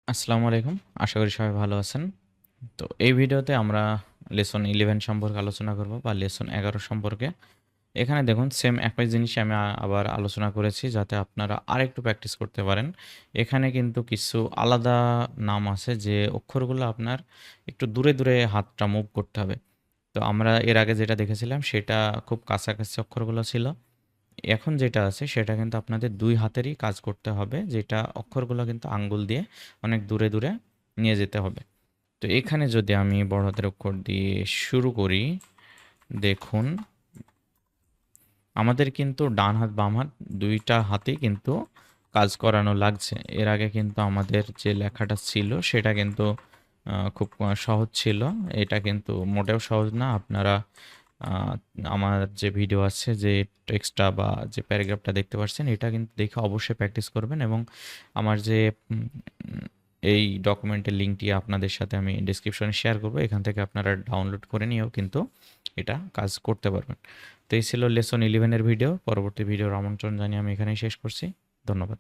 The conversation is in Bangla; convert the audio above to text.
আসসালামু আলাইকুম। আশা করি সবাই ভালো আছেন। তো এই ভিডিওতে আমরা লেসন 11 সম্পর্কে আলোচনা করব বা লেসন 11 সম্পর্কে। এখানে দেখুন সেম একই জিনিসই আমি আবার আলোচনা করেছি যাতে আপনারা আরেকটু প্র্যাকটিস করতে পারেন। এখানে কিন্তু কিছু আলাদা নাম আছে যে অক্ষরগুলো আপনার একটু দূরে, দূরে হাতটা মুভ করতে হবে। তো আমরা এর আগে যেটা দেখেছিলাম সেটা খুব কাছাকাছি অক্ষরগুলো ছিল। এখন যেটা আছে সেটা কিন্তু আপনাদের ২ হাতেরই কাজ করতে হবে, যেটা অক্ষরগুলো কিন্তু আঙ্গুল দিয়ে অনেক দূরে, দূরে নিয়ে যেতে হবে। তো এখানে যদি আমি বড় হাতের অক্ষর দিয়ে শুরু করি, দেখুন আমাদের কিন্তু ডান হাত বাম হাত ২ টা হাতেই কিন্তু কাজ করানো লাগছে। এর আগে কিন্তু আমাদের যে লেখাটা ছিল সেটা কিন্তু খুব সহজ ছিল। এটা কিন্তু মোটেও সহজ না। আপনারা আ আমার যে ভিডিও আছে, যে টেক্সটটা বা যে প্যারাগ্রাফটা দেখতে পাচ্ছেন, এটা কিন্তু দেখে অবশ্যই প্র্যাকটিস করবেন এবং আমার যে উম এই ডকুমেন্টের লিঙ্কটি আপনাদের সাথে আমি ডেসক্রিপশনে শেয়ার করব। এখান থেকে আপনারা ডাউনলোড করে নিয়েও কিন্তু এটা কাজ করতে পারবেন। তো এই ছিল লেসন 11 এর ভিডিও। পরবর্তী ভিডিওর আমন্ত্রণ জানিয়ে আমি এখানেই শেষ করছি। ধন্যবাদ।